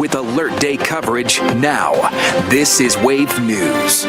with Alert Day coverage now. This is Wave News.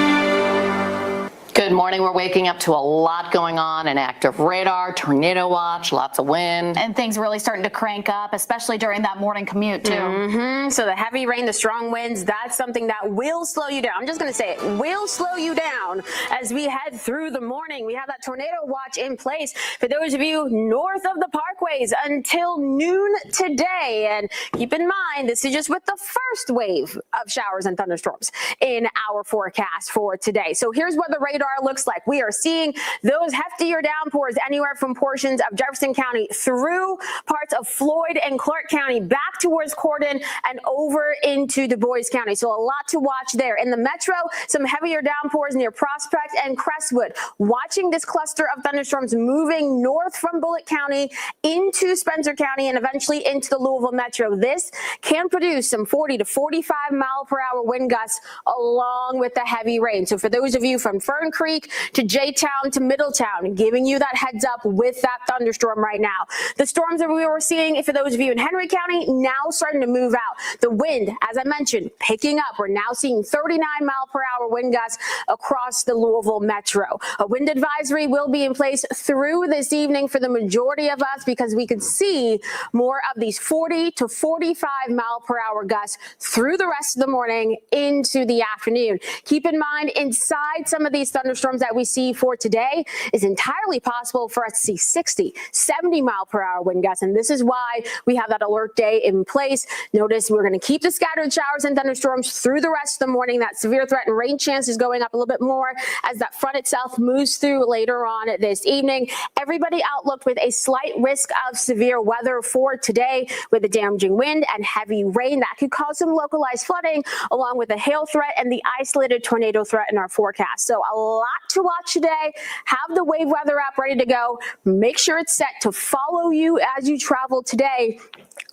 Good morning. We're waking up to a lot going on, an active radar, tornado watch, lots of wind. And things really starting to crank up, especially during that morning commute, too. So the heavy rain, the strong winds, that's something that will slow you down. I'm just going to say it will slow you down as we head through the morning. We have that tornado watch in place for those of you north of the parkways until noon today. And keep in mind, this is just with the first wave of showers and thunderstorms in our forecast for today. So here's what the radar looks like. We are seeing those heftier downpours anywhere from portions of Jefferson County through parts of Floyd and Clark County back towards Cordon and over into Du Bois County. So a lot to watch there. In the metro, some heavier downpours near Prospect and Crestwood. Watching this cluster of thunderstorms moving north from Bullitt County into Spencer County and eventually into the Louisville metro. This can produce some 40 to 45 mile per hour wind gusts along with the heavy rain. So for those of you from Fern Creek to J-Town to Middletown, giving you that heads up with that thunderstorm right now. The storms that we were seeing, for those of you in Henry County, now starting to move out. The wind, as I mentioned, picking up. We're now seeing 39 mile per hour wind gusts across the Louisville metro. A wind advisory will be in place through this evening for the majority of us because we could see more of these 40 to 45 mile per hour gusts through the rest of the morning into the afternoon. Keep in mind, inside some of these thunderstorms that we see for today is entirely possible for us to see 60, 70 mile per hour wind gusts. And this is why we have that alert day in place. Notice we're going to keep the scattered showers and thunderstorms through the rest of the morning. That severe threat and rain chance is going up a little bit more as that front itself moves through later on this evening. Everybody outlooked with a slight risk of severe weather for today with a damaging wind and heavy rain that could cause some localized flooding along with a hail threat and the isolated tornado threat in our forecast. So a lot to watch today. Have the Wave Weather app ready to go. Make sure it's set to follow you as you travel today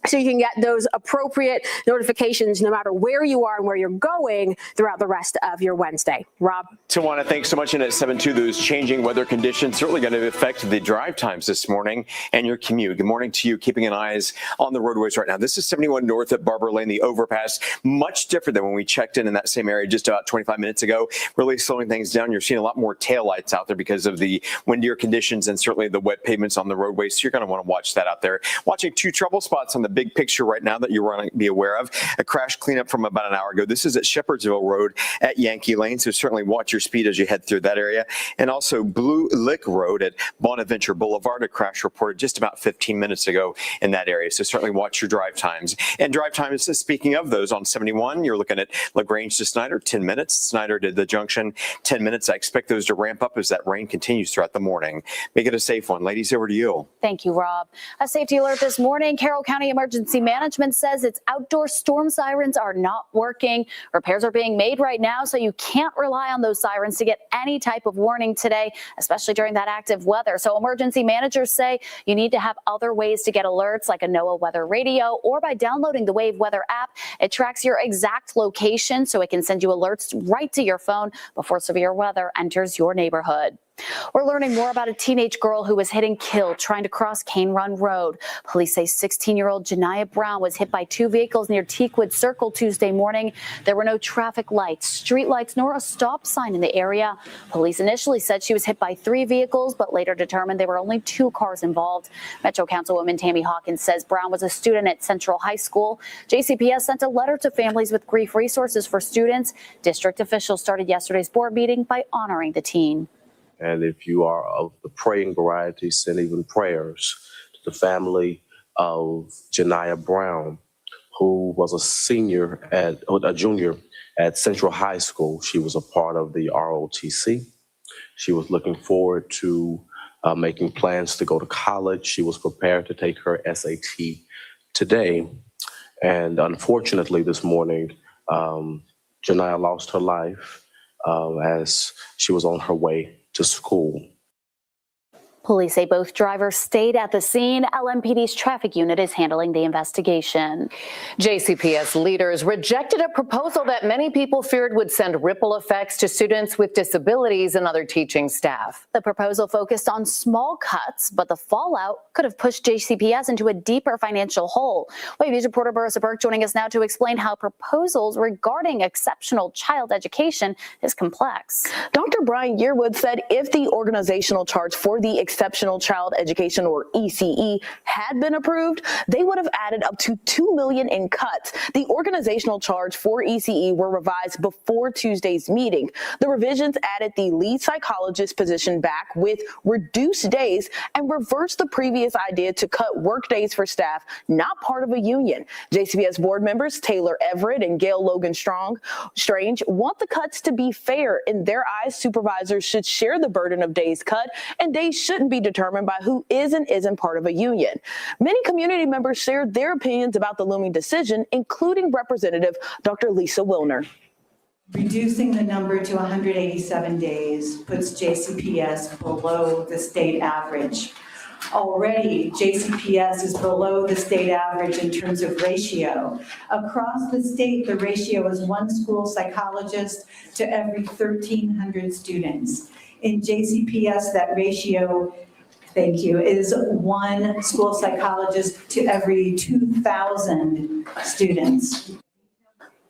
so you can get those appropriate notifications no matter where you are and where you're going throughout the rest of your Wednesday. Rob? Tawana, thanks so much. And at 7-2, those changing weather conditions certainly going to affect the drive times this morning and your commute. Good morning to you. Keeping an eyes on the roadways right now. This is 71 north at Barber Lane, the overpass. Much different than when we checked in that same area just about 25 minutes ago. Really slowing things down. You're seeing a lot more taillights out there because of the windier conditions and certainly the wet pavements on the roadways. So you're going to want to watch that out there. Watching two trouble spots on the big picture right now that you want to be aware of. A crash cleanup from about an hour ago. This is at Shepherdsville Road at Yankee Lane, so certainly watch your speed as you head through that area. And also Blue Lick Road at Bonaventure Boulevard. A crash reported just about 15 minutes ago in that area, so certainly watch your drive times. And drive times, speaking of those, on 71, you're looking at LaGrange to Snyder, 10 minutes. Snyder to the junction, 10 minutes. I expect those to ramp up as that rain continues throughout the morning. Make it a safe one. Ladies, over to you. Thank you, Rob. A safety alert this morning. Carroll County Emergency Management says its outdoor storm sirens are not working. Repairs are being made right now, so you can't rely on those sirens to get any type of warning today, especially during that active weather. So emergency managers say you need to have other ways to get alerts like a NOAA weather radio or by downloading the Wave Weather app. It tracks your exact location so it can send you alerts right to your phone before severe weather enters your neighborhood. We're learning more about a teenage girl who was hit and killed trying to cross Cane Run Road. Police say 16-year-old Janiah Brown was hit by two vehicles near Teakwood Circle Tuesday morning. There were no traffic lights, street lights, nor a stop sign in the area. Police initially said she was hit by three vehicles, but later determined there were only two cars involved. Metro Councilwoman Tammy Hawkins says Brown was a student at Central High School. JCPS sent a letter to families with grief resources for students. District officials started yesterday's board meeting by honoring the teen. And if you are of the praying variety, send even prayers to the family of Janiah Brown, who was a junior at Central High School. She was a part of the ROTC. She was looking forward to making plans to go to college. She was prepared to take her SAT today. And unfortunately this morning, Janiah lost her life as she was on her way to school. Police say both drivers stayed at the scene. LMPD's traffic unit is handling the investigation. JCPS leaders rejected a proposal that many people feared would send ripple effects to students with disabilities and other teaching staff. The proposal focused on small cuts, but the fallout could have pushed JCPS into a deeper financial hole. Wave News reporter Marissa Burke joining us now to explain how proposals regarding exceptional child education is complex. Dr. Brian Yearwood said if the organizational charge for the Exceptional Child Education, or ECE, had been approved, they would have added up to $2 million in cuts. The organizational charge for ECE were revised before Tuesday's meeting. The revisions added the lead psychologist position back with reduced days and reversed the previous idea to cut work days for staff not part of a union. JCPS board members Taylor Everett and Gail Logan Strange want the cuts to be fair. In their eyes, supervisors should share the burden of days cut, and days shouldn't be determined by who is and isn't part of a union. Many community members shared their opinions about the looming decision, including Representative Dr. Lisa Wilner. Reducing the number to 187 days puts JCPS below the state average. Already, JCPS is below the state average in terms of ratio. Across the state, the ratio is one school psychologist to every 1,300 students. In JCPS, that ratio, thank you, is one school psychologist to every 2,000 students.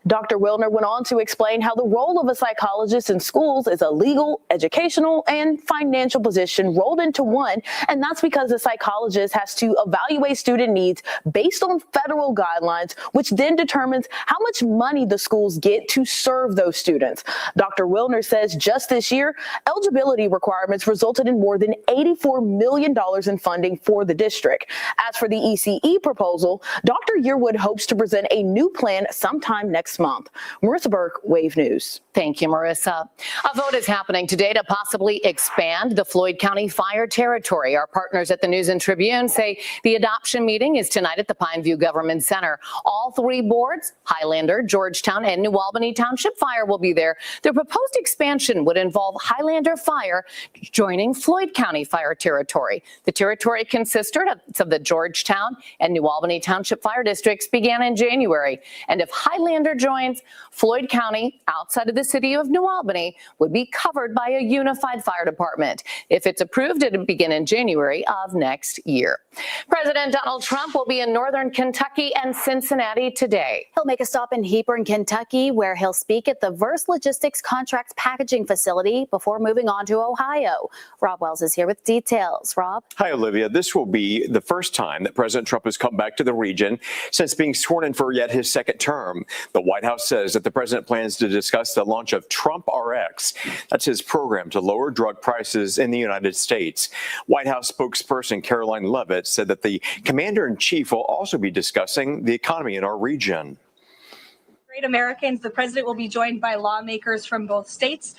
Dr. Wilner went on to explain how the role of a psychologist in schools is a legal, educational, and financial position rolled into one, and that's because the psychologist has to evaluate student needs based on federal guidelines, which then determines how much money the schools get to serve those students. Dr. Wilner says just this year, eligibility requirements resulted in more than $84 million in funding for the district. As for the ECE proposal, Dr. Yearwood hopes to present a new plan sometime next month. Marissa Burke, Wave News. Thank you, Marissa. A vote is happening today to possibly expand the Floyd County fire territory. Our partners at the News and Tribune say the adoption meeting is tonight at the Pineview Government Center. All three boards, Highlander, Georgetown, and New Albany Township Fire, will be there. The proposed expansion would involve Highlander Fire joining Floyd County fire territory. The territory consisted of the Georgetown and New Albany Township Fire districts began in January. And if Highlander joins, Floyd County, outside of the city of New Albany, would be covered by a unified fire department. If it's approved, it will begin in January of next year. President Donald Trump will be in northern Kentucky and Cincinnati today. He'll make a stop in Hebron, Kentucky, where he'll speak at the Verse Logistics Contracts Packaging Facility before moving on to Ohio. Rob Wells is here with details. Rob? Hi, Olivia. This will be the first time that President Trump has come back to the region since being sworn in for yet his second term. The White House says that the president plans to discuss the launch of Trump RX. That's his program to lower drug prices in the United States. White House spokesperson Caroline Leavitt said that the commander-in-chief will also be discussing the economy in our region. Great Americans. The president will be joined by lawmakers from both states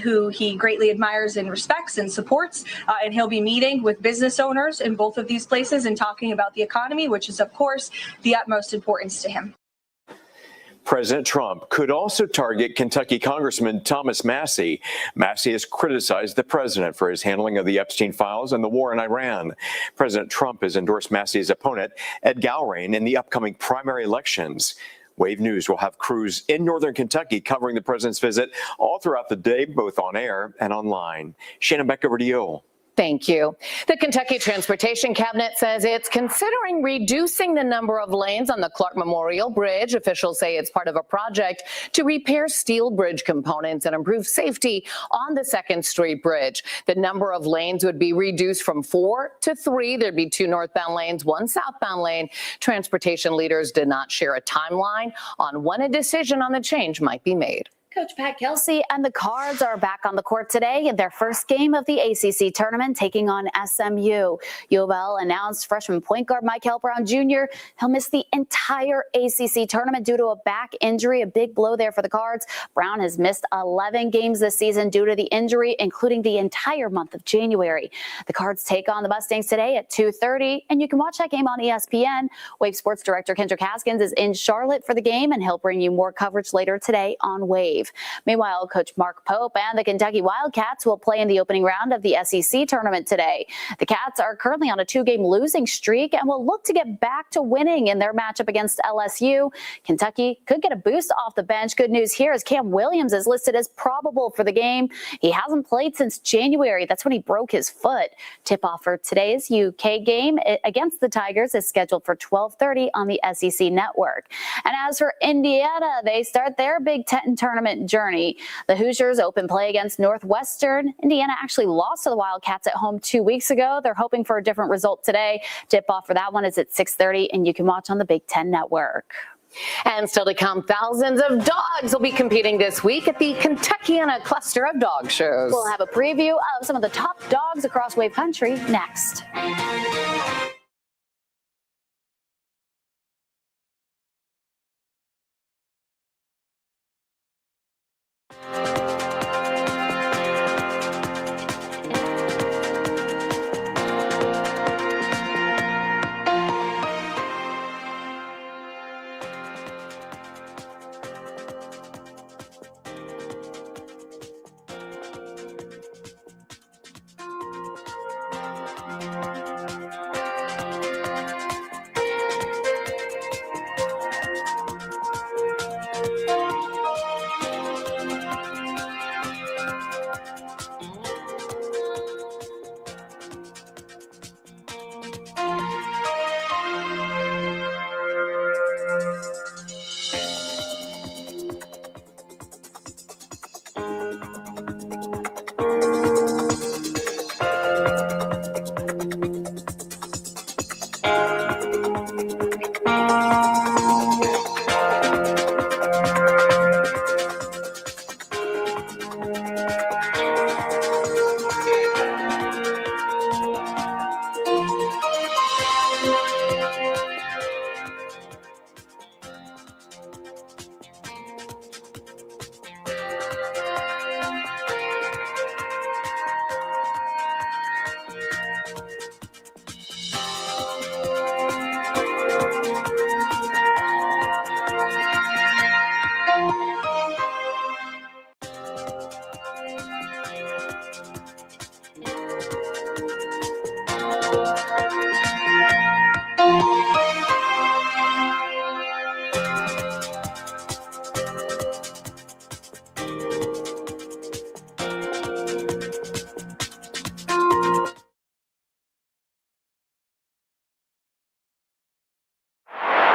who he greatly admires and respects and supports. And he'll be meeting with business owners in both of these places and talking about the economy, which is, of course, the utmost importance to him. President Trump could also target Kentucky Congressman Thomas Massie. Massie has criticized the president for his handling of the Epstein files and the war in Iran. President Trump has endorsed Massie's opponent, Ed Galrain, in the upcoming primary elections. Wave News will have crews in northern Kentucky covering the president's visit all throughout the day, both on air and online. Shannon, back over to you. Thank you. The Kentucky Transportation Cabinet says it's considering reducing the number of lanes on the Clark Memorial Bridge. Officials say it's part of a project to repair steel bridge components and improve safety on the 2nd Street Bridge. The number of lanes would be reduced from 4 to 3. There'd be 2 northbound lanes, 1 southbound lane. Transportation leaders did not share a timeline on when a decision on the change might be made. Coach Pat Kelsey and the Cards are back on the court today in their first game of the ACC tournament, taking on SMU. U of L announced freshman point guard Michael Brown Jr. He'll miss the entire ACC tournament due to a back injury, a big blow there for the Cards. Brown has missed 11 games this season due to the injury, including the entire month of January. The Cards take on the Mustangs today at 2:30, and you can watch that game on ESPN. Wave Sports Director Kendrick Haskins is in Charlotte for the game, and he'll bring you more coverage later today on Wave. Wave. Meanwhile, Coach Mark Pope and the Kentucky Wildcats will play in the opening round of the SEC tournament today. The Cats are currently on a 2-game losing streak and will look to get back to winning in their matchup against LSU. Kentucky could get a boost off the bench. Good news here is Cam Williams is listed as probable for the game. He hasn't played since January. That's when he broke his foot. Tip-off for today's UK game against the Tigers is scheduled for 12:30 on the SEC network. And as for Indiana, they start their Big Ten tournament journey. The Hoosiers open play against Northwestern. Indiana actually lost to the Wildcats at home 2 weeks ago. They're hoping for a different result today. Tip-off for that one is at 6:30, and you can watch on the Big Ten network. And still to come, thousands of dogs will be competing this week at the Kentuckiana cluster of dog shows. We'll have a preview of some of the top dogs across Wave Country next.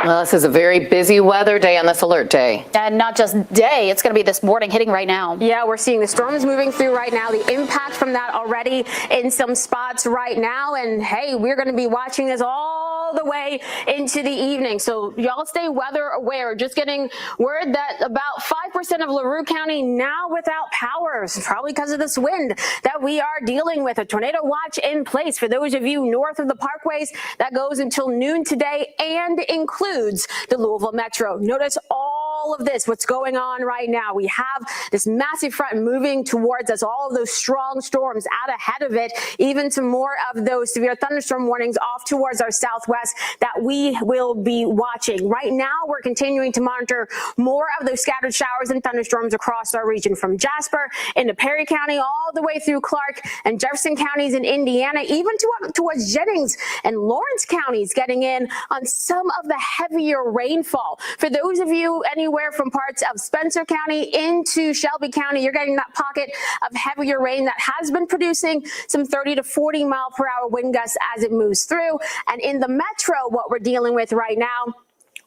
Well, this is a very busy weather day on this alert day. And not just day, it's going to be this morning, hitting right now. Yeah, we're seeing the storms moving through right now, the impact from that already in some spots right now. And hey, we're going to be watching this all the way into the evening. So y'all stay weather aware. Just getting word that about 5% of LaRue County now without power, probably because of this wind that we are dealing with. A tornado watch in place for those of you north of the parkways. That goes until noon today and includes the Louisville Metro. Notice all of this, what's going on right now. We have this massive front moving towards us, all of those strong storms out ahead of it, even some more of those severe thunderstorm warnings off towards our southwest that we will be watching. Right now, we're continuing to monitor more of those scattered showers and thunderstorms across our region, from Jasper into Perry County all the way through Clark and Jefferson counties in Indiana, even towards Jennings and Lawrence counties, getting in on some of the heavier rainfall. For those of you anywhere from parts of Spencer County into Shelby County, you're getting that pocket of heavier rain that has been producing some 30 to 40 mile per hour wind gusts as it moves through. And in the metro, what we're dealing with right now,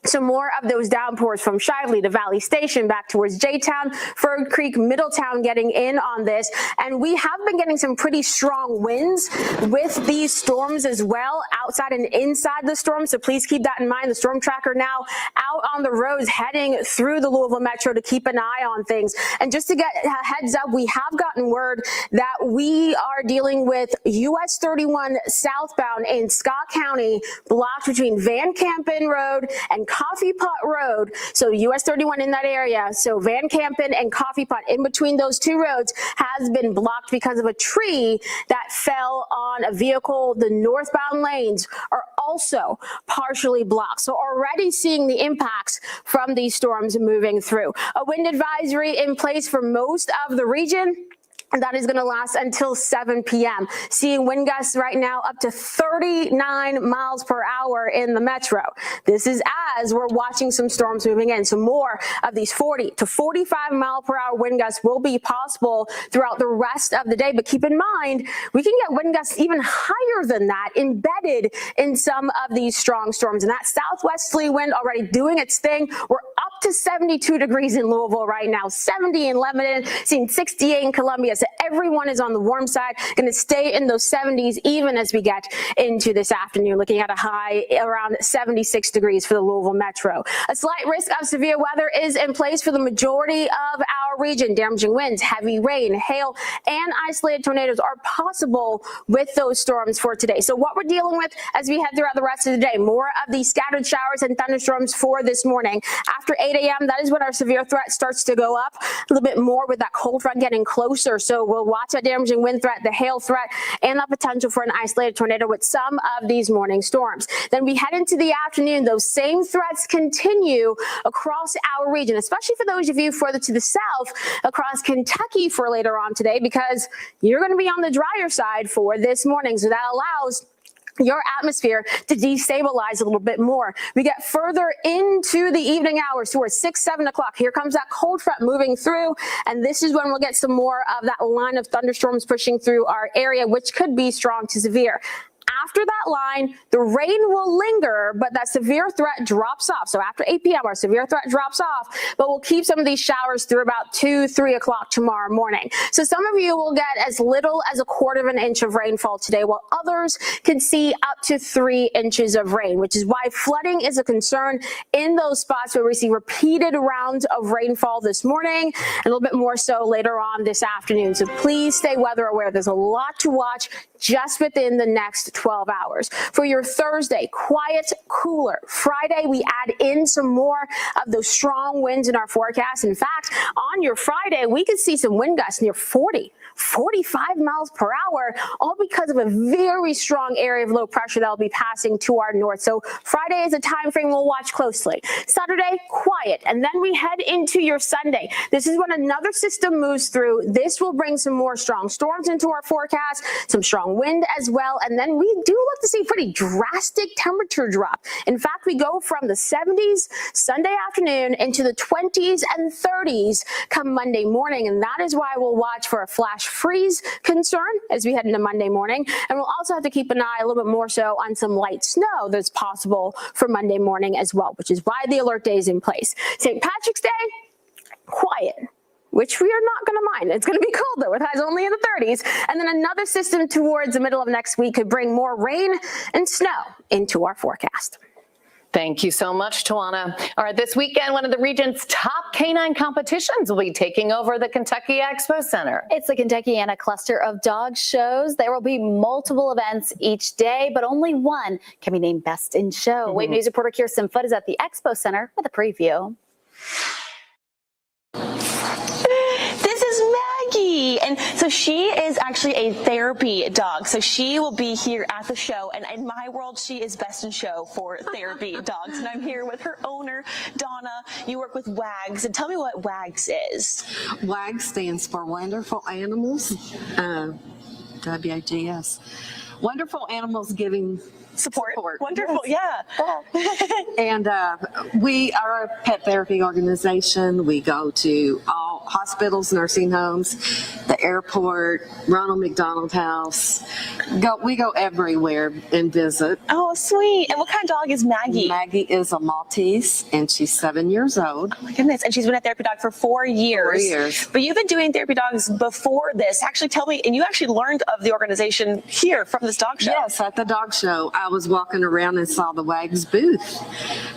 some more of those downpours from Shively to Valley Station back towards J-Town, Ferd Creek, Middletown getting in on this. And we have been getting some pretty strong winds with these storms as well, outside and inside the storm. So please keep that in mind. The storm tracker now out on the roads heading through the Louisville Metro to keep an eye on things. And just to get a heads up, we have gotten word that we are dealing with US 31 southbound in Scott County, blocked between Van Campen Road and Coffee Pot Road, so US 31 in that area, so Van Campen and Coffee Pot, in between those two roads, has been blocked because of a tree that fell on a vehicle. The northbound lanes are also partially blocked. So already seeing the impacts from these storms moving through. A wind advisory in place for most of the region, and that is going to last until 7 p.m. Seeing wind gusts right now up to 39 miles per hour in the metro. This is as we're watching some storms moving in. So more of these 40 to 45 mile per hour wind gusts will be possible throughout the rest of the day. But keep in mind, we can get wind gusts even higher than that embedded in some of these strong storms. And that southwesterly wind already doing its thing. We're up to 72 degrees in Louisville right now, 70 in Lebanon, seeing 68 in Columbia. So everyone is on the warm side, going to stay in those 70s even as we get into this afternoon, looking at a high around 76 degrees for the Louisville metro. A slight risk of severe weather is in place for the majority of our region. Damaging winds, heavy rain, hail, and isolated tornadoes are possible with those storms for today. So what we're dealing with as we head throughout the rest of the day, more of these scattered showers and thunderstorms for this morning. After 8 a.m., that is when our severe threat starts to go up a little bit more with that cold front getting closer. So we'll watch that damaging wind threat, the hail threat, and the potential for an isolated tornado with some of these morning storms. Then we head into the afternoon. Those same threats continue across our region, especially for those of you further to the south across Kentucky for later on today, because you're going to be on the drier side for this morning. So that allows your atmosphere to destabilize a little bit more. We get further into the evening hours towards 6, 7 o'clock. Here comes that cold front moving through, and this is when we'll get some more of that line of thunderstorms pushing through our area, which could be strong to severe. After that line, the rain will linger, but that severe threat drops off. So after 8 p.m., our severe threat drops off, but we'll keep some of these showers through about 2, 3 o'clock tomorrow morning. So some of you will get as little as 1/4 inch of rainfall today, while others can see up to 3 inches of rain, which is why flooding is a concern in those spots where we see repeated rounds of rainfall this morning, and a little bit more so later on this afternoon. So please stay weather aware. There's a lot to watch just within the next 12 hours. For your Thursday, quiet, cooler. Friday, we add in some more of those strong winds in our forecast. In fact, on your Friday, we could see some wind gusts near 40, 45 miles per hour, all because of a very strong area of low pressure that will be passing to our north. So Friday is a time frame we'll watch closely. Saturday, quiet. And then we head into your Sunday. This is when another system moves through. This will bring some more strong storms into our forecast, some strong wind as well. And then we do look to see pretty drastic temperature drop. In fact, we go from the 70s Sunday afternoon into the 20s and 30s come Monday morning. And that is why we'll watch for a flash freeze concern as we head into Monday morning. And we'll also have to keep an eye a little bit more so on some light snow that's possible for Monday morning as well, which is why the alert day is in place. St. Patrick's Day, quiet, which we are not going to mind. It's going to be cold, though, with highs only in the 30s. And then another system towards the middle of next week could bring more rain and snow into our forecast. Thank you so much, Tawana. All right, this weekend, one of the region's top canine competitions will be taking over the Kentucky Expo Center. It's the Kentuckiana cluster of dog shows. There will be multiple events each day, but only one can be named Best in Show. Wave News reporter Kirsten Foote is at the Expo Center with a preview. This is Maggie, and so she is actually a therapy dog. So she will be here at the show, and in my world, she is Best in Show for therapy dogs. And I'm here with her owner, Donna. You work with WAGS, and tell me what WAGS is. WAGS stands for Wonderful Animals, WAGS. Wonderful Animals Giving Support. Wonderful, yes. Yeah. And we are a pet therapy organization. We go to all hospitals, nursing homes, the airport, Ronald McDonald House. We go everywhere and visit. Oh, sweet. And what kind of dog is Maggie? Maggie is a Maltese, and she's 7 years old. Oh, my goodness. And she's been a therapy dog for 4 years. 4 years. But you've been doing therapy dogs before this. Actually, tell me, and you actually learned of the organization here from this dog show. Yes, at the dog show. I I was walking around and saw the Wags booth.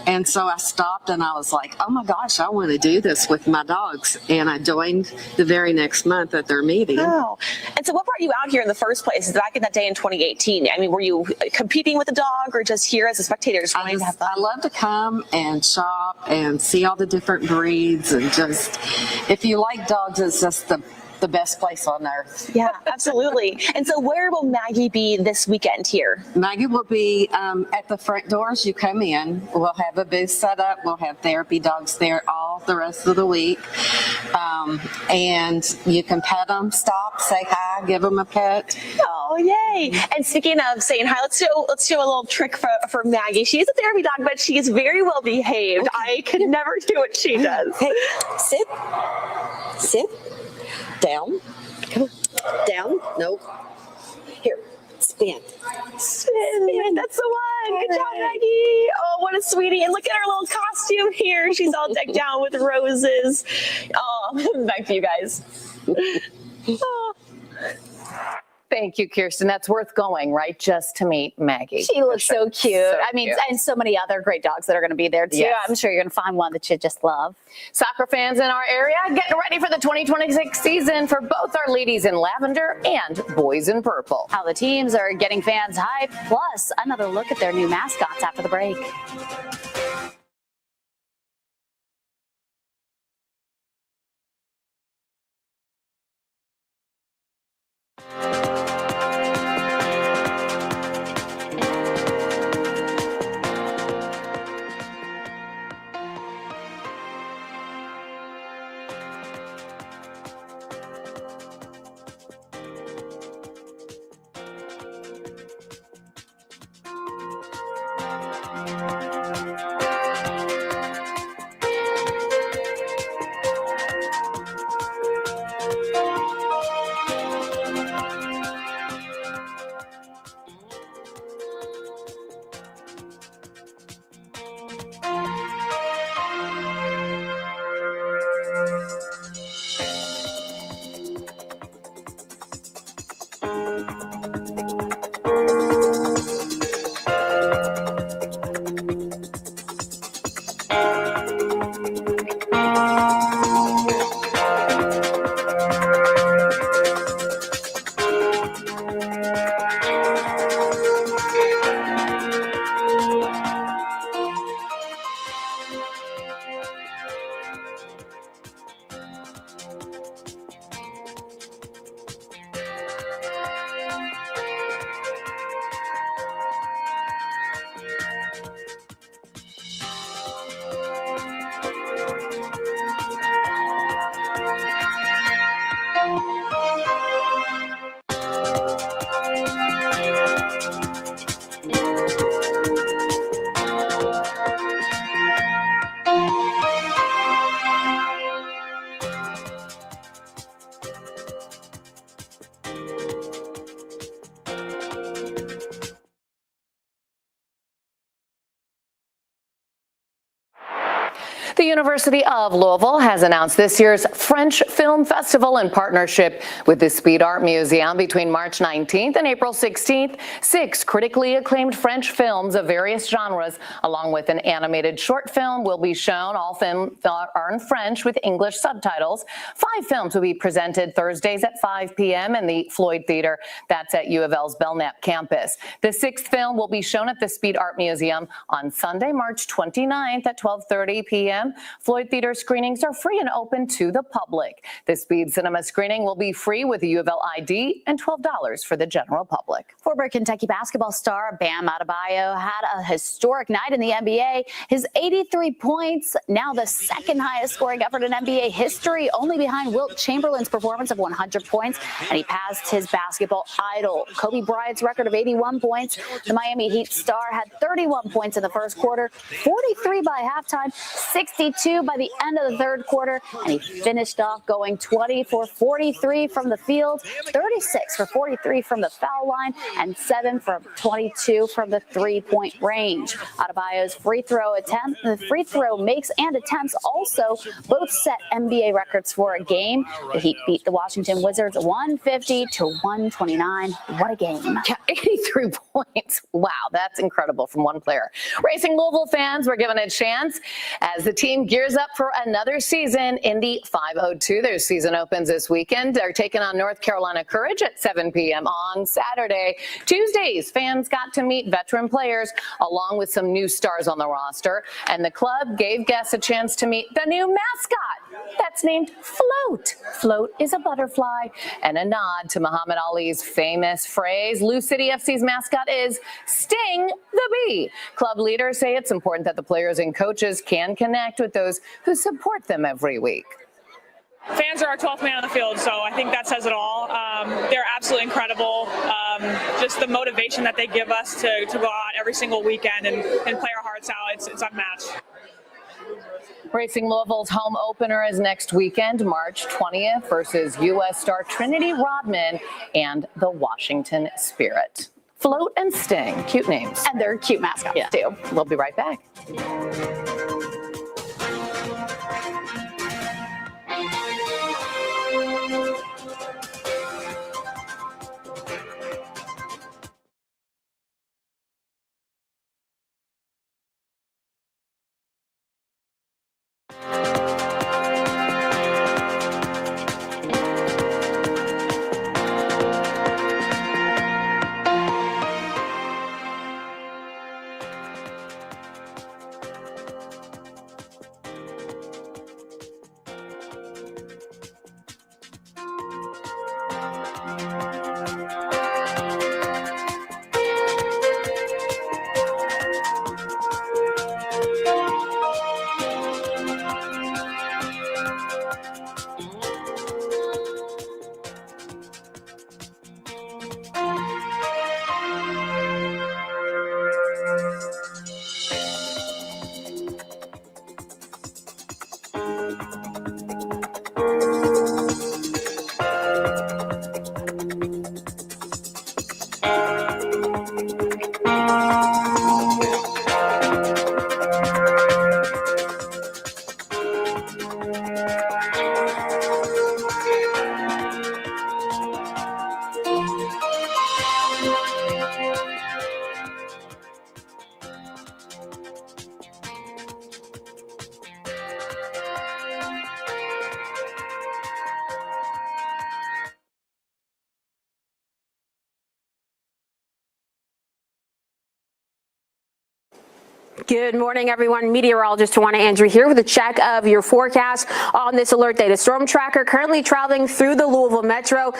And so I stopped and I was like, oh my gosh, I want to do this with my dogs. And I joined the very next month at their meeting. Oh. And so what brought you out here in the first place back in that day in 2018? I mean, were you competing with a dog or just here as a spectator? Just wanting to have fun? I love to come and shop and see all the different breeds, and just, if you like dogs, it's just the best place on earth. Yeah, absolutely. And so where will Maggie be this weekend here? Maggie will be at the front doors. You come in, we'll have a booth set up. We'll have therapy dogs there all the rest of the week. And you can pet them, stop, say hi, give them a pet. Oh, yay. And speaking of saying hi, let's do a little trick for Maggie. She's a therapy dog, but she is very well behaved. I could never do what she does. Hey, sit. Sit. Down. Come on. Down. Nope. Here. Spin. Spin. That's the one. Good job, Maggie. Oh, what a sweetie. And look at her little costume here. She's all decked out with roses. Oh, back to you guys. Oh. Thank you, Kirsten. That's worth going, right? Just to meet Maggie. She looks so cute. I mean, cute. and so many other great dogs that are going to be there too. Yes. I'm sure you're going to find one that you just love. Soccer fans in our area getting ready for the 2026 season for both our ladies in lavender and boys in purple. How the teams are getting fans hyped, plus another look at their new mascots after the break. The University of Louisville has announced this year's French Film Festival in partnership with the Speed Art Museum between March 19th and April 16th. 6 critically acclaimed French films of various genres, along with an animated short film, will be shown. All films are in French with English subtitles. 5 films will be presented Thursdays at 5 p.m. in the Floyd Theater. That's at U of L's Belknap campus. The 6th film will be shown at the Speed Art Museum on Sunday, March 29th at 12:30 p.m. Floyd Theater screenings are free and open to the public. The Speed Cinema screening will be free with a U of L ID and $12 for the general public. Former Kentucky basketball star Bam Adebayo had a historic night in the NBA. His 83 points, now the second highest scoring effort in NBA history, only behind Wilt Chamberlain's performance of 100 points. And he passed his basketball idol, Kobe Bryant's record of 81 points. The Miami Heat star had 31 points in the first quarter, 43 by halftime, 62 22 by the end of the third quarter, and he finished off going 20 for 43 from the field, 36 for 43 from the foul line, and 7 for 22 from the three-point range. Adebayo's free throw makes and attempts also both set NBA records for a game. The Heat beat the Washington Wizards 150 to 129. What a game. Yeah, 83 points. Wow, that's incredible from one player. Racing Louisville fans were given a chance as the team gears up for another season in the 502. Their season opens this weekend. They're taking on North Carolina Courage at 7 p.m. on Saturday. Tuesdays, fans got to meet veteran players along with some new stars on the roster, and the club gave guests a chance to meet the new mascot that's named Float. Float is a butterfly and a nod to Muhammad Ali's famous phrase. Lou City FC's mascot is Sting the Bee. Club leaders say it's important that the players and coaches can connect with those who support them every week. Fans are our 12th man on the field, so I think that says it all. They're absolutely incredible. Just the motivation that they give us to go out every single weekend and play our hearts out, it's unmatched. Racing Louisville's home opener is next weekend, March 20th, versus U.S. star Trinity Rodman and the Washington Spirit. Float and Sting, cute names. And they're cute mascots, too. We'll be right back. Good morning, everyone. Meteorologist Tawana Andrew here with a check of your forecast on this alert day. The storm tracker currently traveling through the Louisville metro.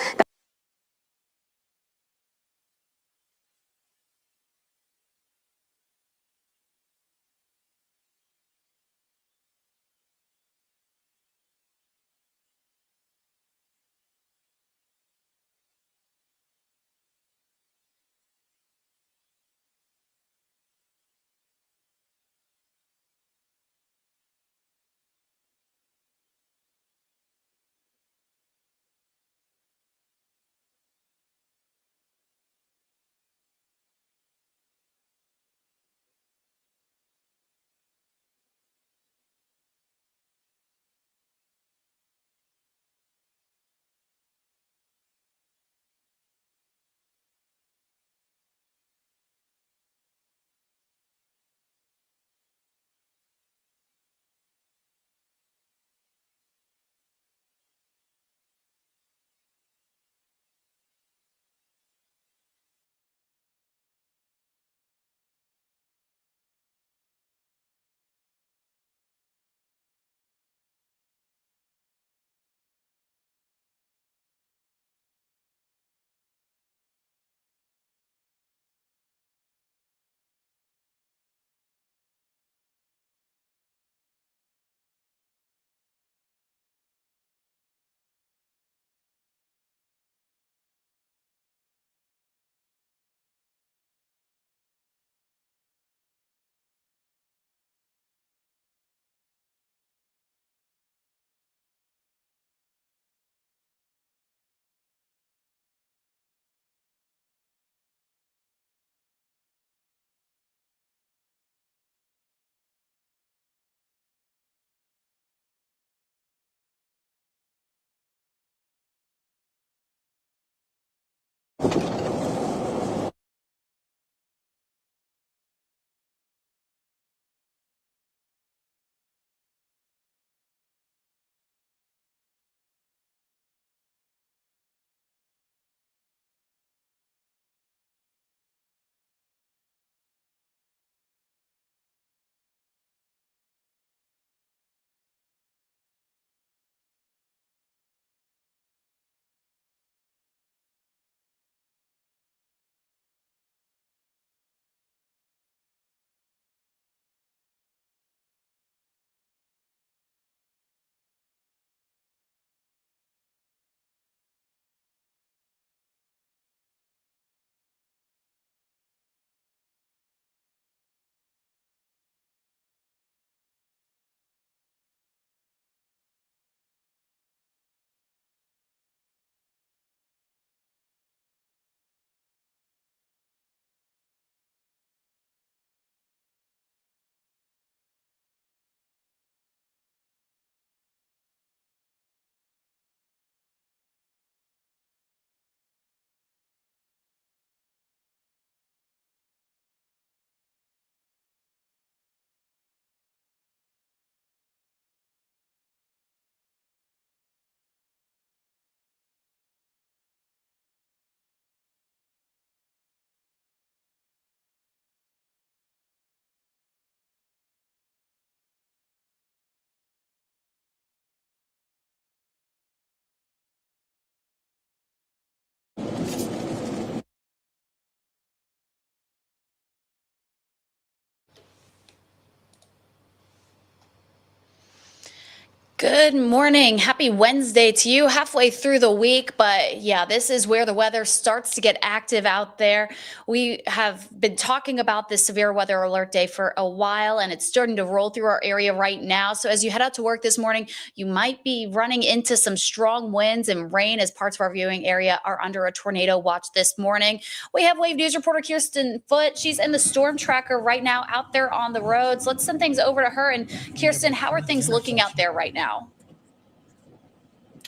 Good morning. Happy Wednesday to you. Halfway through the week, but yeah, this is where the weather starts to get active out there. We have been talking about this severe weather alert day for a while, and it's starting to roll through our area right now. So as you head out to work this morning, you might be running into some strong winds and rain as parts of our viewing area are under a tornado watch this morning. We have Wave News reporter Kirsten Foote. She's in the storm tracker right now out there on the roads. Let's send things over to her. And Kirsten, how are things looking out there right now?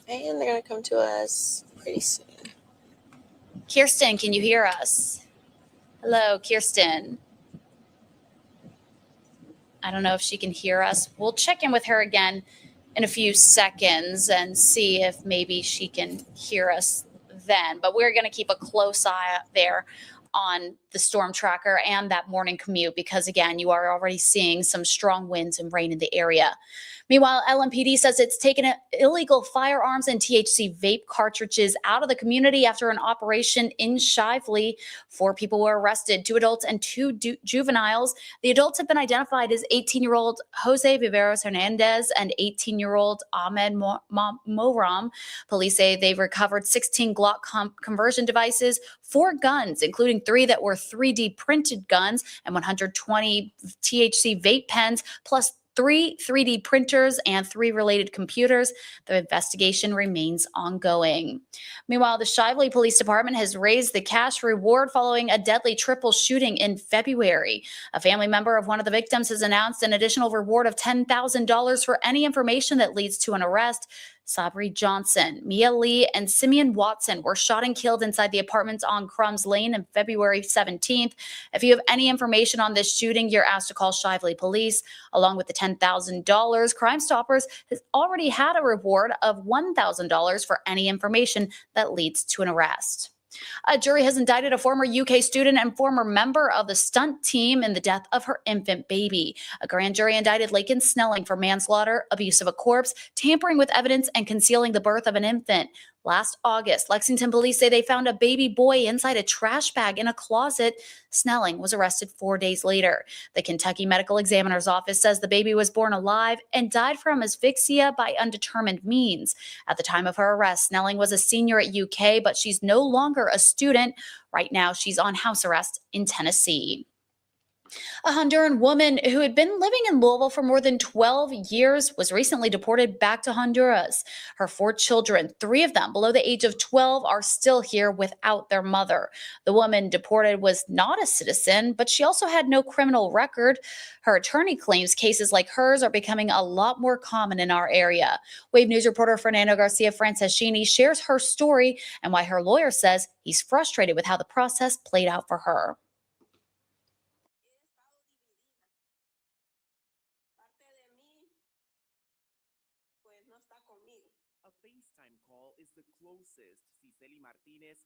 And they're going to come to us pretty soon. Kirsten, can you hear us? Hello, Kirsten. I don't know if she can hear us. We'll check in with her again in a few seconds and see if maybe she can hear us then. But we're going to keep a close eye there on the storm tracker and that morning commute because, again, you are already seeing some strong winds and rain in the area. Meanwhile, LMPD says it's taken illegal firearms and THC vape cartridges out of the community after an operation in Shively. 4 people were arrested, 2 adults and 2 juveniles. The adults have been identified as 18-year-old Jose Viveros Hernandez and 18-year-old Ahmed Moram. Police say they've recovered 16 Glock conversion devices, 4 guns, including 3 that were 3D printed guns, and 120 THC vape pens, plus 3 3D printers and 3 related computers. The investigation remains ongoing. Meanwhile, the Shively Police Department has raised the cash reward following a deadly triple shooting in February. A family member of one of the victims has announced an additional reward of $10,000 for any information that leads to an arrest. Sabri Johnson, Mia Lee, and Simeon Watson were shot and killed inside the apartments on Crumbs Lane on February 17th. If you have any information on this shooting, you're asked to call Shively Police. Along with the $10,000, Crime Stoppers has already had a reward of $1,000 for any information that leads to an arrest. A jury has indicted a former UK student and former member of the stunt team in the death of her infant baby. A grand jury indicted Lakin Snelling for manslaughter, abuse of a corpse, tampering with evidence, and concealing the birth of an infant. Last August, Lexington police say they found a baby boy inside a trash bag in a closet. Snelling was arrested 4 days later. The Kentucky Medical Examiner's Office says the baby was born alive and died from asphyxia by undetermined means. At the time of her arrest, Snelling was a senior at UK, but she's no longer a student. Right now, she's on house arrest in Tennessee. A Honduran woman who had been living in Louisville for more than 12 years was recently deported back to Honduras. Her 4 children, 3 of them below the age of 12, are still here without their mother. The woman deported was not a citizen, but she also had no criminal record. Her attorney claims cases like hers are becoming a lot more common in our area. Wave News reporter Fernando Garcia Franceschini shares her story and why her lawyer says he's frustrated with how the process played out for her.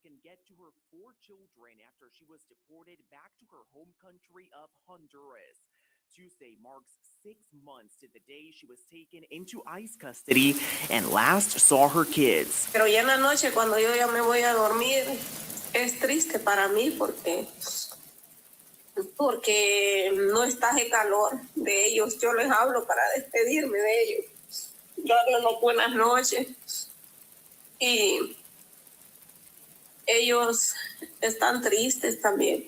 Can get to her 4 children after she was deported back to her home country of Honduras. Tuesday marks 6 months to the day she was taken into ICE custody and last saw her kids. Pero ya en la noche cuando yo ya me voy a dormir es triste para mí porque no está el calor de ellos. Yo les hablo para despedirme de ellos. Darles las buenas noches y ellos están tristes también.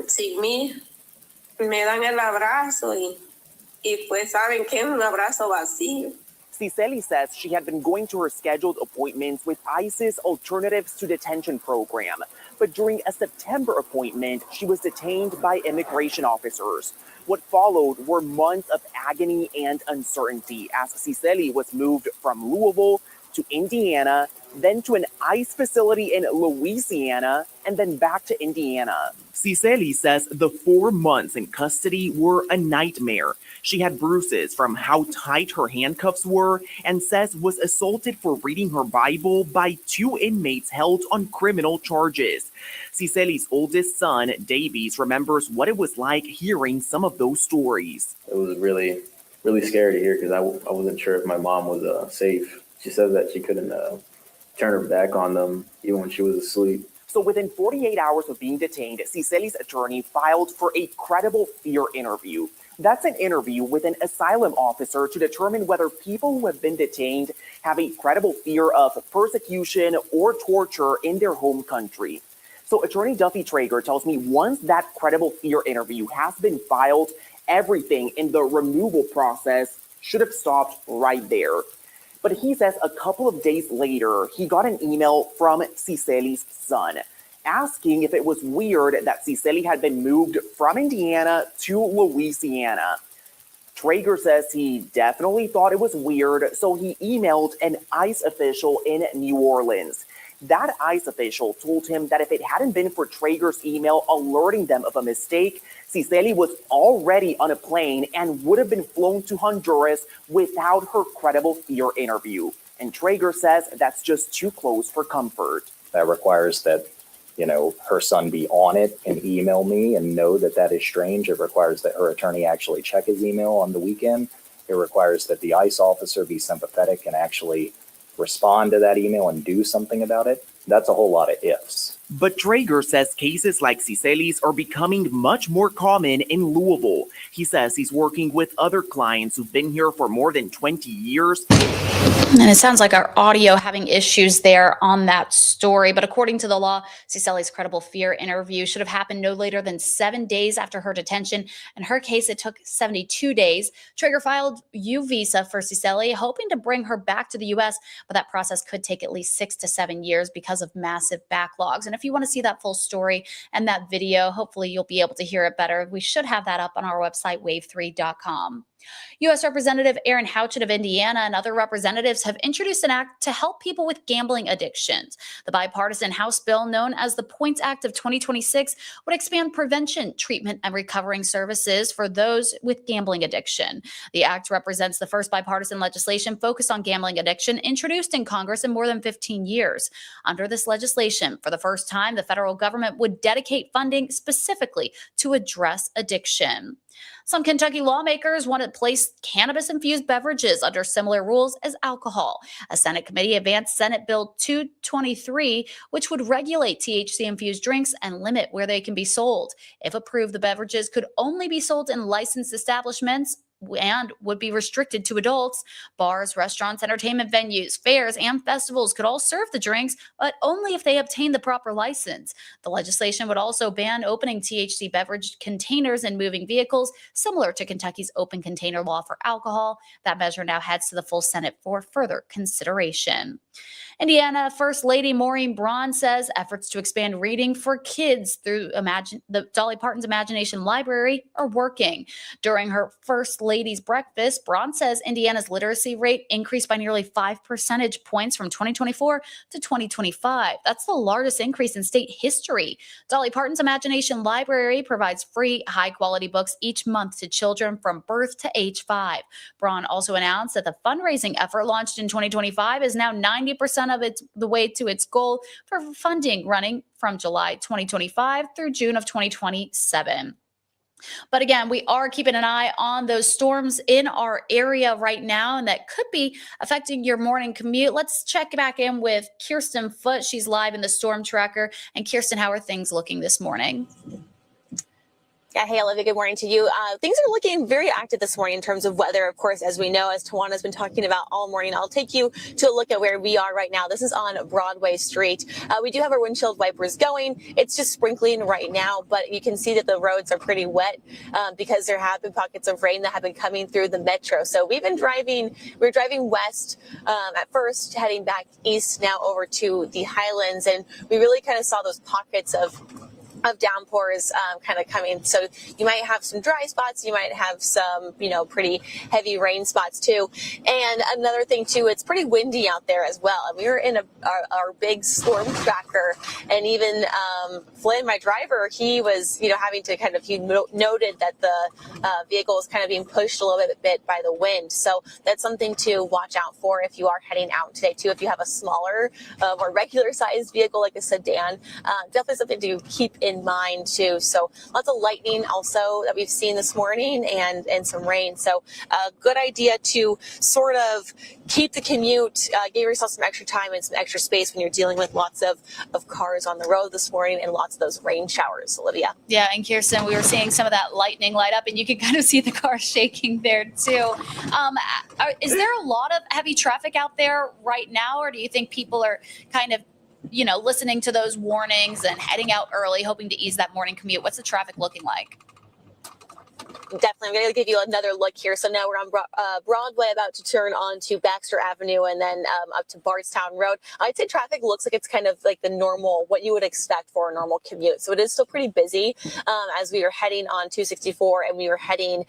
Sin mí me dan el abrazo y pues saben que es un abrazo vacío. Cicely says she had been going to her scheduled appointments with ICE's Alternatives to Detention program, but during a September appointment, she was detained by immigration officers. What followed were months of agony and uncertainty as Cicely was moved from Louisville to Indiana, then to an ICE facility in Louisiana, and then back to Indiana. Cicely says the 4 months in custody were a nightmare. She had bruises from how tight her handcuffs were and says was assaulted for reading her Bible by 2 inmates held on criminal charges. Cicely's oldest son, Davies, remembers what it was like hearing some of those stories. It was really scary to hear because I wasn't sure if my mom was safe. She said that she couldn't turn her back on them even when she was asleep. So within 48 hours of being detained, Cicely's attorney filed for a credible fear interview. That's an interview with an asylum officer to determine whether people who have been detained have a credible fear of persecution or torture in their home country. So Attorney Duffy Traeger tells me once that credible fear interview has been filed, everything in the removal process should have stopped right there. But he says a couple of days later, he got an email from Cicely's son asking if it was weird that Cicely had been moved from Indiana to Louisiana. Traeger says he definitely thought it was weird, so he emailed an ICE official in New Orleans. That ICE official told him that if it hadn't been for Traeger's email alerting them of a mistake, Cicely was already on a plane and would have been flown to Honduras without her credible fear interview. And Traeger says that's just too close for comfort. That requires that, her son be on it and email me and know that that is strange. It requires that her attorney actually check his email on the weekend. It requires that the ICE officer be sympathetic and actually respond to that email and do something about it. That's a whole lot of ifs. But Traeger says cases like Cicely's are becoming much more common in Louisville. He says he's working with other clients who've been here for more than 20 years. And it sounds like our audio having issues there on that story. But according to the law, Cicely's credible fear interview should have happened no later than 7 days after her detention. In her case, it took 72 days. Traeger filed U visa for Cicely, hoping to bring her back to the U.S., but that process could take at least 6 to 7 years because of massive backlogs. And if you want to see that full story and that video, hopefully you'll be able to hear it better. We should have that up on our website, wave3.com. U.S. Representative Aaron Houchet of Indiana and other representatives have introduced an act to help people with gambling addictions. The bipartisan House bill known as the Points Act of 2026 would expand prevention, treatment, and recovering services for those with gambling addiction. The act represents the first bipartisan legislation focused on gambling addiction introduced in Congress in more than 15 years. Under this legislation, for the first time, the federal government would dedicate funding specifically to address addiction. Some Kentucky lawmakers want to place cannabis-infused beverages under similar rules as alcohol. A Senate committee advanced Senate Bill 223, which would regulate THC-infused drinks and limit where they can be sold. If approved, the beverages could only be sold in licensed establishments and would be restricted to adults. Bars, restaurants, entertainment venues, fairs, and festivals could all serve the drinks, but only if they obtain the proper license. The legislation would also ban opening THC beverage containers in moving vehicles, similar to Kentucky's open container law for alcohol. That measure now heads to the full Senate for further consideration. Indiana First Lady Maureen Braun says efforts to expand reading for kids through the Dolly Parton's Imagination Library are working. During her First Lady's breakfast, Braun says Indiana's literacy rate increased by nearly 5 percentage points from 2024 to 2025. That's the largest increase in state history. Dolly Parton's Imagination Library provides free, high-quality books each month to children from birth to age 5. Braun also announced that the fundraising effort launched in 2025 is now 90% of the way to its goal for funding running from July 2025 through June of 2027. But again, we are keeping an eye on those storms in our area right now, and that could be affecting your morning commute. Let's check back in with Kirsten Foote. She's live in the storm tracker. And Kirsten, how are things looking this morning? Yeah, hey, Olivia, good morning to you. Things are looking very active this morning in terms of weather. Of course, as we know, as Tawana's been talking about all morning, I'll take you to a look at where we are right now. This is on Broadway Street. We do have our windshield wipers going. It's just sprinkling right now, but you can see that the roads are pretty wet because there have been pockets of rain that have been coming through the metro. So we're driving west at first, heading back east now over to the Highlands, and we really kind of saw those pockets of downpours kind of coming. So you might have some dry spots. You might have some, pretty heavy rain spots too. And another thing too, it's pretty windy out there as well. And we were in our big storm tracker, and even Flynn, my driver, he was, having to he noted that the vehicle was kind of being pushed a little bit by the wind. So that's something to watch out for if you are heading out today too. If you have a smaller, more regular sized vehicle like a sedan, definitely something to keep in in mind too. So lots of lightning also that we've seen this morning, and some rain. So a good idea to sort of keep the commute, give yourself some extra time and some extra space when you're dealing with lots of cars on the road this morning and lots of those rain showers, Olivia. Yeah, and Kirsten, we were seeing some of that lightning light up, and you can kind of see the car shaking there too. Is there a lot of heavy traffic out there right now, or do you think people are kind of, listening to those warnings and heading out early, hoping to ease that morning commute? What's the traffic looking like? Definitely. I'm going to give you another look here. So now we're on Broadway, about to turn on to Baxter Avenue and then up to Bardstown Road. I'd say traffic looks like it's kind of like the normal, what you would expect for a normal commute. So it is still pretty busy as we are heading on 264 and we were heading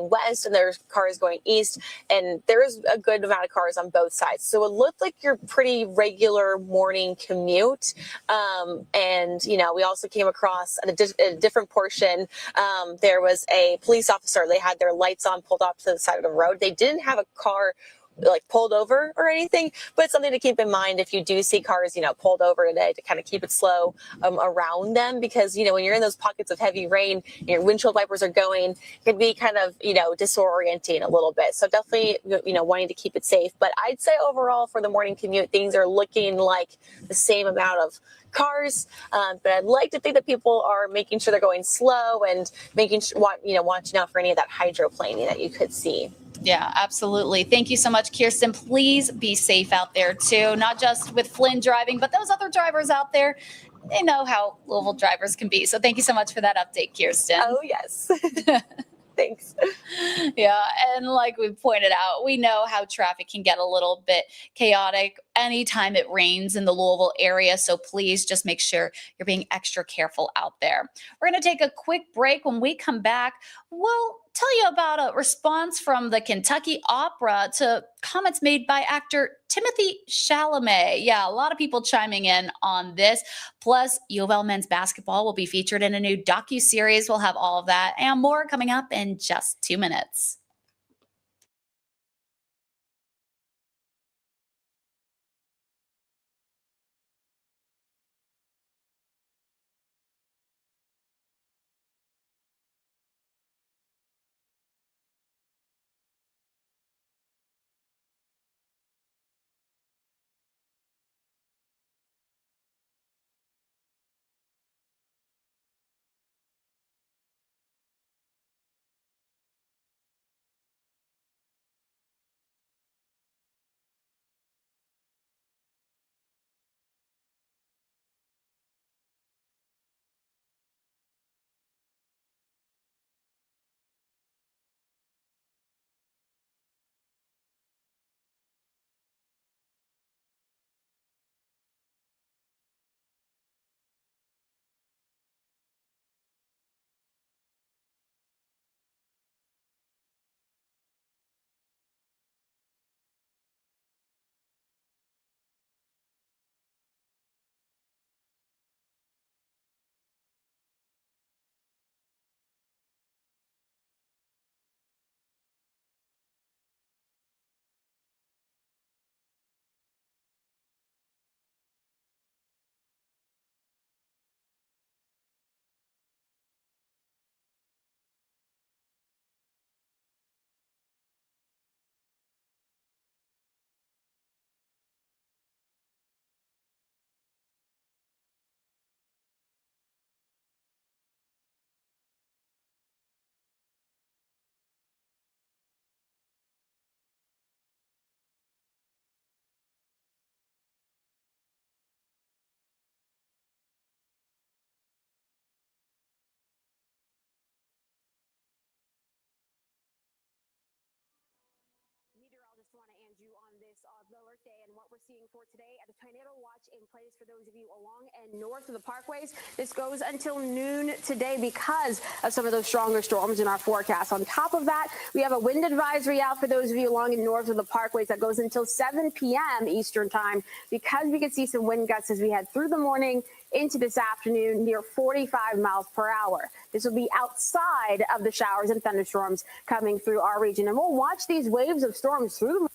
west, and there's cars going east, and there's a good amount of cars on both sides. So it looked like your pretty regular morning commute. And, we also came across at a different portion. There was a police officer. They had their lights on, pulled off to the side of the road. They didn't have a car like pulled over or anything, but it's something to keep in mind if you do see cars, pulled over today, to kind of keep it slow around them, because, when you're in those pockets of heavy rain, your windshield wipers are going, it can be kind of, disorienting a little bit. So definitely, wanting to keep it safe. But I'd say overall for the morning commute, things are looking like the same amount of cars, but I'd like to think that people are making sure they're going slow and making sure, watching out for any of that hydroplaning that you could see. Yeah, absolutely. Thank you so much, Kirsten. Please be safe out there too, not just with Flynn driving, but those other drivers out there. They know how Louisville drivers can be. So thank you so much for that update, Kirsten. Oh, yes. Thanks. Yeah, and like we pointed out, we know how traffic can get a little bit chaotic anytime it rains in the Louisville area. So please just make sure you're being extra careful out there. We're going to take a quick break. When we come back, we'll tell you about a response from the Kentucky Opera to comments made by actor Timothy Chalamet. Yeah, a lot of people chiming in on this. Plus, U of L men's basketball will be featured in a new docuseries. We'll have all of that and more coming up in just 2 minutes. And what we're seeing for today at the tornado watch in place for those of you along and north of the parkways. This goes until noon today because of some of those stronger storms in our forecast. On top of that, we have a wind advisory out for those of you along and north of the parkways that goes until 7 p.m. Eastern time, because we could see some wind gusts as we head through the morning into this afternoon near 45 miles per hour. This will be outside of the showers and thunderstorms coming through our region. And we'll watch these waves of storms through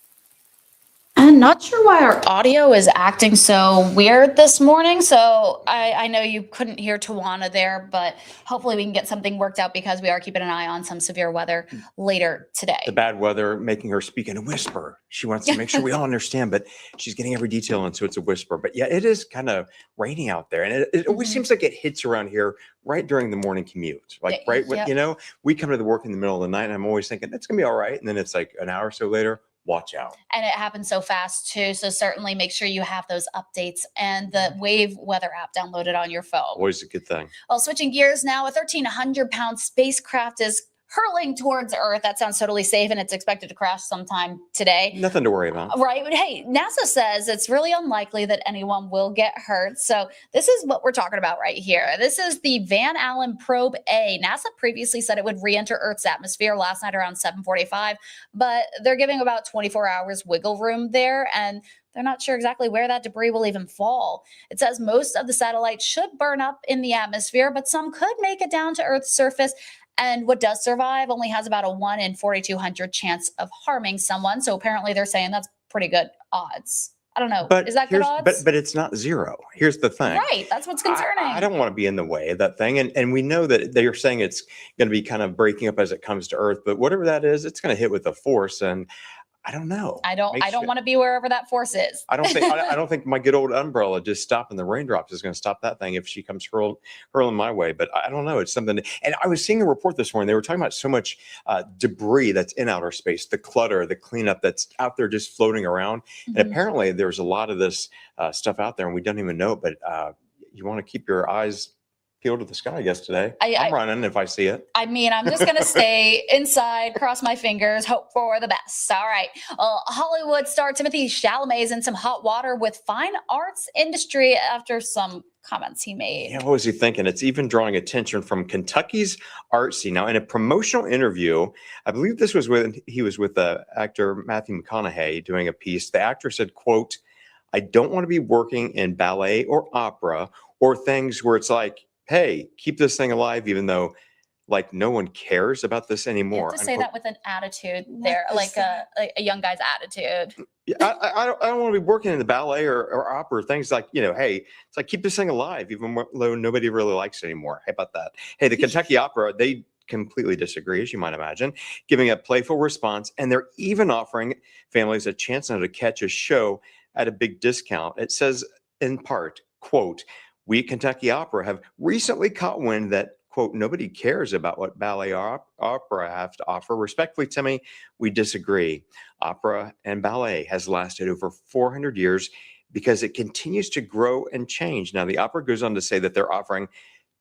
the Jen, not sure why our audio is acting so weird this morning. So I know you couldn't hear Tawana there, but hopefully we can get something worked out because we are keeping an eye on some severe weather later today. The bad weather making her speak in a whisper. She wants to make sure we all understand, but she's getting every detail, and so it's a whisper. But yeah, it is kind of raining out there, and it always seems like it hits around here right during the morning commute. Like right when, you know, we come to the work in the middle of the night, and I'm always thinking it's gonna be all right, and then it's like an hour or so later, watch out. And it happens so fast too. So certainly make sure you have those updates and the Wave weather app downloaded on your phone. Always a good thing. Well, switching gears now, a 1,300-pound spacecraft is hurling towards Earth. That sounds totally safe, and it's expected to crash sometime today. Nothing to worry about. Right. But hey, NASA says it's really unlikely that anyone will get hurt. So this is what we're talking about right here. This is the Van Allen Probe A. NASA previously said it would re-enter Earth's atmosphere last night around 7:45, but they're giving about 24 hours wiggle room there, and they're not sure exactly where that debris will even fall. It says most of the satellites should burn up in the atmosphere, but some could make it down to Earth's surface. And what does survive only has about a 1 in 4,200 chance of harming someone. So apparently they're saying that's pretty good odds. I don't know. But is that good odds? But it's not zero. Here's the thing. Right. That's what's concerning. I don't want to be in the way of that thing. And we know that they're saying it's going to be kind of breaking up as it comes to Earth. But whatever that is, it's going to hit with a force. And I don't know. I don't want to be wherever that force is. I don't think my good old umbrella just stopping the raindrops is going to stop that thing if she comes hurling my way. But I don't know. It's something. And I was seeing a report this morning. They were talking about so much debris that's in outer space, the clutter, the cleanup that's out there just floating around. And apparently there's a lot of this stuff out there, and we don't even know it. But you want to keep your eyes peeled to the sky, I guess, today. I'm running if I see it. I mean, I'm just going to stay inside, cross my fingers, hope for the best. All right. Well, Hollywood star Timothy Chalamet is in some hot water with fine arts industry after some comments he made. Yeah, what was he thinking? It's even drawing attention from Kentucky's art scene. Now, in a promotional interview, I believe this was he was with actor Matthew McConaughey doing a piece. The actor said, quote, "I don't want to be working in ballet or opera or things where it's like, hey, keep this thing alive, even though like no one cares about this anymore." You have to say that with an attitude there, like a young guy's attitude. Yeah, I don't want to be working in the ballet or opera, things like, you know, hey, it's like keep this thing alive, even though nobody really likes it anymore. How about that? Hey, the Kentucky Opera, they completely disagree, as you might imagine, giving a playful response, and they're even offering families a chance now to catch a show at a big discount. It says in part, quote, "We at Kentucky Opera have recently caught wind that, quote, nobody cares about what ballet or opera have to offer. Respectfully, Timmy, we disagree. Opera and ballet has lasted over 400 years because it continues to grow and change." Now, the opera goes on to say that they're offering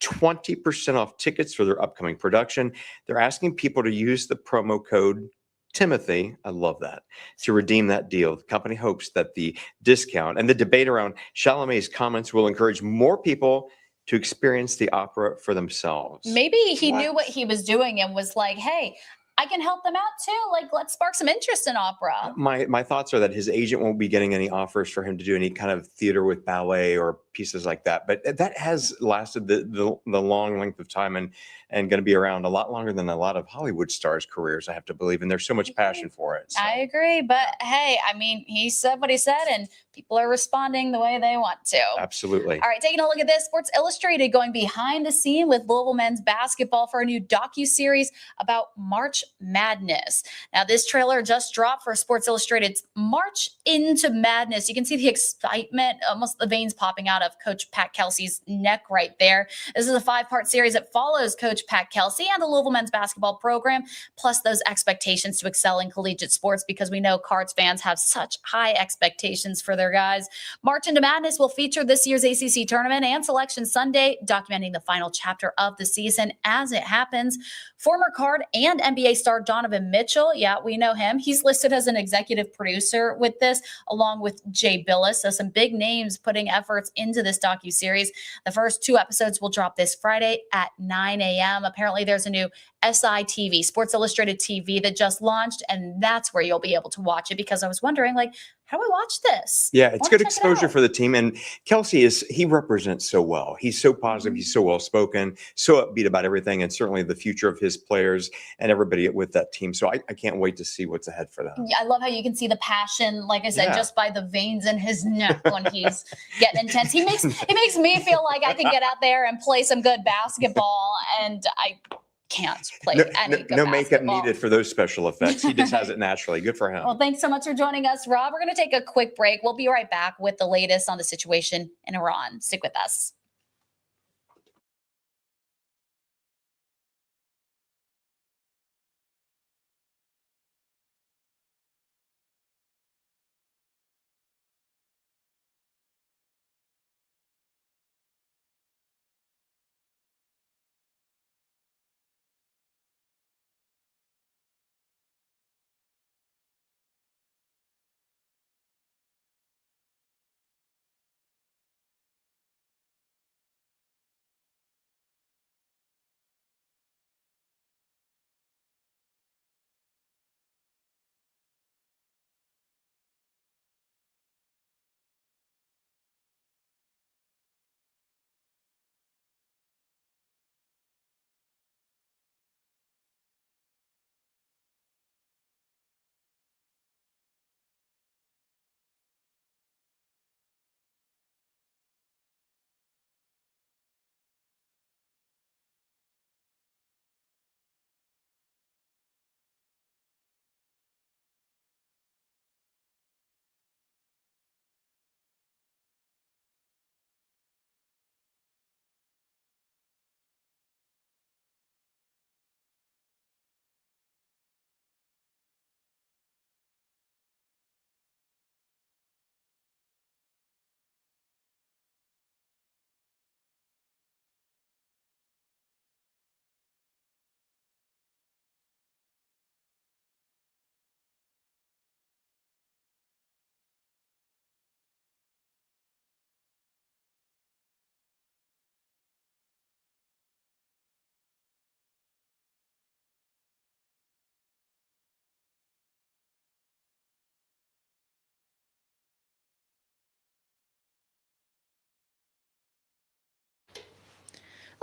20% off tickets for their upcoming production. They're asking people to use the promo code Timothy, I love that, to redeem that deal. The company hopes that the discount and the debate around Chalamet's comments will encourage more people to experience the opera for themselves. Maybe he knew what he was doing and was like, hey, I can help them out too. Like, let's spark some interest in opera. My thoughts are that his agent won't be getting any offers for him to do any kind of theater with ballet or pieces like that. But that has lasted the long length of time and going to be around a lot longer than a lot of Hollywood stars' careers, I have to believe. And there's so much passion for it. So. I agree. But hey, I mean, he said what he said, and people are responding the way they want to. Absolutely. All right, taking a look at this, Sports Illustrated going behind the scene with Louisville men's basketball for a new docuseries about March Madness. Now, this trailer just dropped for Sports Illustrated's March into Madness. You can see the excitement, almost the veins popping out of Coach Pat Kelsey's neck right there. This is a 5-part series that follows Coach Pat Kelsey and the Louisville men's basketball program, plus those expectations to excel in collegiate sports, because we know Cards fans have such high expectations for their guys. March into Madness will feature this year's ACC tournament and Selection Sunday, documenting the final chapter of the season as it happens. Former Card and NBA star Donovan Mitchell, yeah, we know him. He's listed as an executive producer with this, along with Jay Billis. So some big names putting efforts into this docuseries. The first 2 episodes will drop this Friday at 9 a.m. Apparently there's a new SI TV, Sports Illustrated TV, that just launched, and that's where you'll be able to watch it, because I was wondering, like, how do I watch this? Yeah, it's good check it exposure out. for the team. And Kelsey he represents so well. He's so positive. He's so well spoken, so upbeat about everything, and certainly the future of his players and everybody with that team. So I can't wait to see what's ahead for them. Yeah, I love how you can see the passion, like I said, Yeah. just by the veins in his neck when he's getting intense. He makes me feel like I can get out there and play some good basketball, and I can't play any good No makeup basketball. needed for those special effects. He just has it naturally. Good for him. Well, thanks so much for joining us, Rob. We're going to take a quick break. We'll be right back with the latest on the situation in Iran. Stick with us.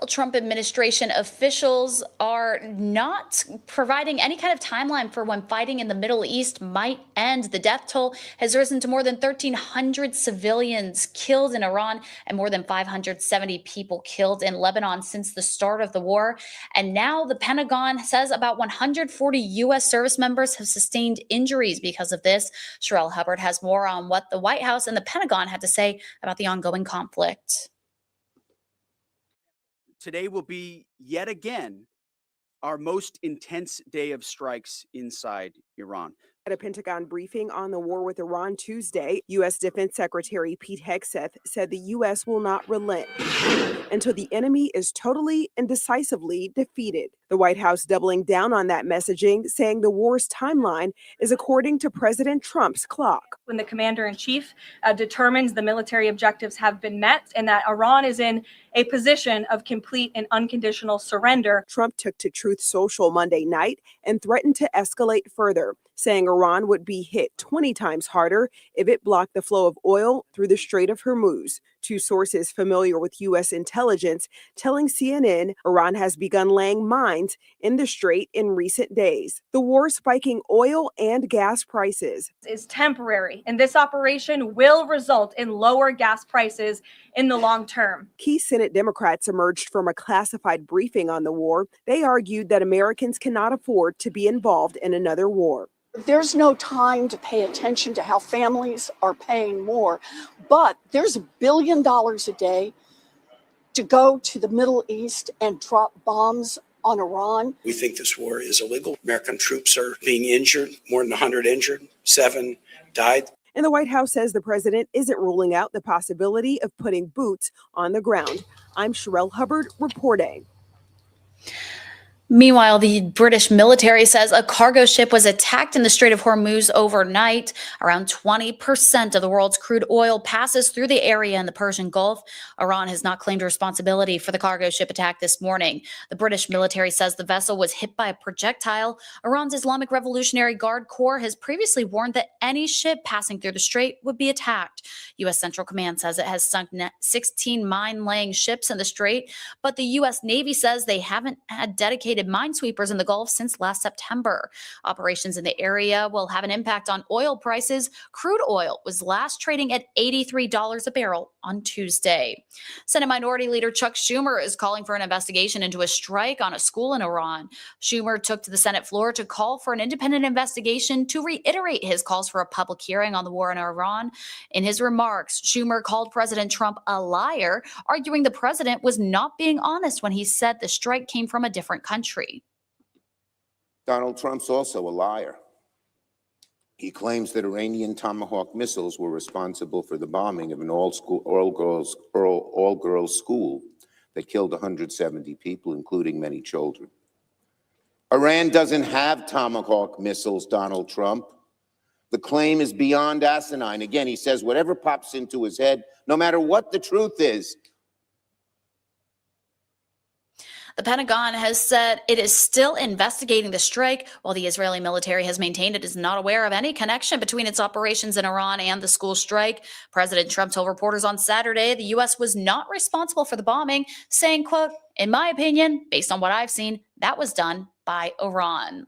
Trump administration officials are not providing any kind of timeline for when fighting in the Middle East might end. The death toll has risen to more than 1,300 civilians killed in Iran and more than 570 people killed in Lebanon since the start of the war. And now the Pentagon says about 140 U.S. service members have sustained injuries because of this. Sherelle Hubbard has more on what the White House and the Pentagon had to say about the ongoing conflict. Today will be yet again our most intense day of strikes inside Iran. At a Pentagon briefing on the war with Iran Tuesday, U.S. Defense Secretary Pete Hegseth said the U.S. will not relent until the enemy is totally and decisively defeated. The White House doubling down on that messaging, saying the war's timeline is according to President Trump's clock. When the commander-in-chief determines the military objectives have been met and that Iran is in a position of complete and unconditional surrender. Trump took to Truth Social Monday night and threatened to escalate further, saying Iran would be hit 20 times harder if it blocked the flow of oil through the Strait of Hormuz. Two sources familiar with U.S. intelligence telling CNN Iran has begun laying mines in the strait in recent days. The war spiking oil and gas prices Is temporary, and this operation will result in lower gas prices in the long term. Key Senate Democrats emerged from a classified briefing on the war. They argued that Americans cannot afford to be involved in another war. There's no time to pay attention to how families are paying more, but there's $1 billion a day to go to the Middle East and drop bombs on Iran. We think this war is illegal. American troops are being injured, more than 100 injured, 7 died. And the White House says the president isn't ruling out the possibility of putting boots on the ground. I'm Sherelle Hubbard reporting. Meanwhile, the British military says a cargo ship was attacked in the Strait of Hormuz overnight. Around 20% of the world's crude oil passes through the area in the Persian Gulf. Iran has not claimed responsibility for the cargo ship attack this morning. The British military says the vessel was hit by a projectile. Iran's Islamic Revolutionary Guard Corps has previously warned that any ship passing through the strait would be attacked. U.S. Central Command says it has sunk 16 mine-laying ships in the strait, but the U.S. Navy says they haven't had dedicated minesweepers in the Gulf since last September. Operations in the area will have an impact on oil prices. Crude oil was last trading at $83 a barrel on Tuesday. Senate Minority Leader Chuck Schumer is calling for an investigation into a strike on a school in Iran. Schumer took to the Senate floor to call for an independent investigation to reiterate his calls for a public hearing on the war in Iran. In his remarks, Schumer called President Trump a liar, arguing the president was not being honest when he said the strike came from a different country. Donald Trump's also a liar. He claims that Iranian Tomahawk missiles were responsible for the bombing of an all-girls school that killed 170 people, including many children. Iran doesn't have Tomahawk missiles, Donald Trump. The claim is beyond asinine. Again, he says whatever pops into his head, no matter what the truth is. The Pentagon has said it is still investigating the strike, while the Israeli military has maintained it is not aware of any connection between its operations in Iran and the school strike. President Trump told reporters on Saturday the U.S. was not responsible for the bombing, saying, quote, "In my opinion, based on what I've seen, that was done by Iran."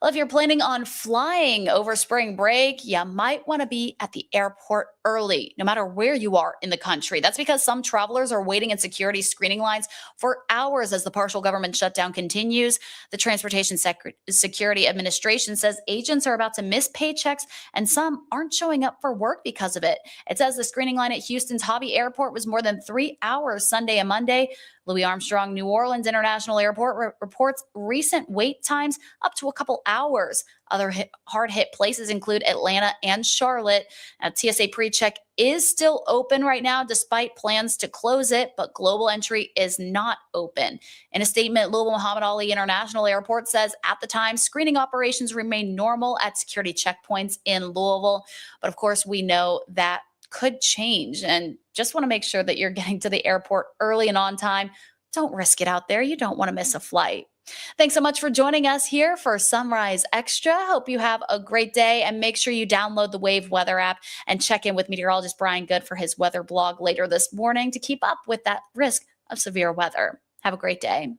Well, if you're planning on flying over spring break, you might want to be at the airport early, no matter where you are in the country. That's because some travelers are waiting in security screening lines for hours as the partial government shutdown continues. The Transportation Security Administration says agents are about to miss paychecks and some aren't showing up for work because of it. It says the screening line at Houston's Hobby Airport was more than 3 hours Sunday and Monday. Louis Armstrong New Orleans International Airport reports recent wait times up to a couple hours. Other hard-hit places include Atlanta and Charlotte. Now, TSA PreCheck is still open right now despite plans to close it, but global entry is not open. In a statement, Louisville Muhammad Ali International Airport says at the time, screening operations remain normal at security checkpoints in Louisville. But of course, we know that could change, and just want to make sure that you're getting to the airport early and on time. Don't risk it out there. You don't want to miss a flight. Thanks so much for joining us here for Sunrise Extra. Hope you have a great day, and make sure you download the Wave Weather app and check in with meteorologist Brian Good for his weather blog later this morning to keep up with that risk of severe weather. Have a great day.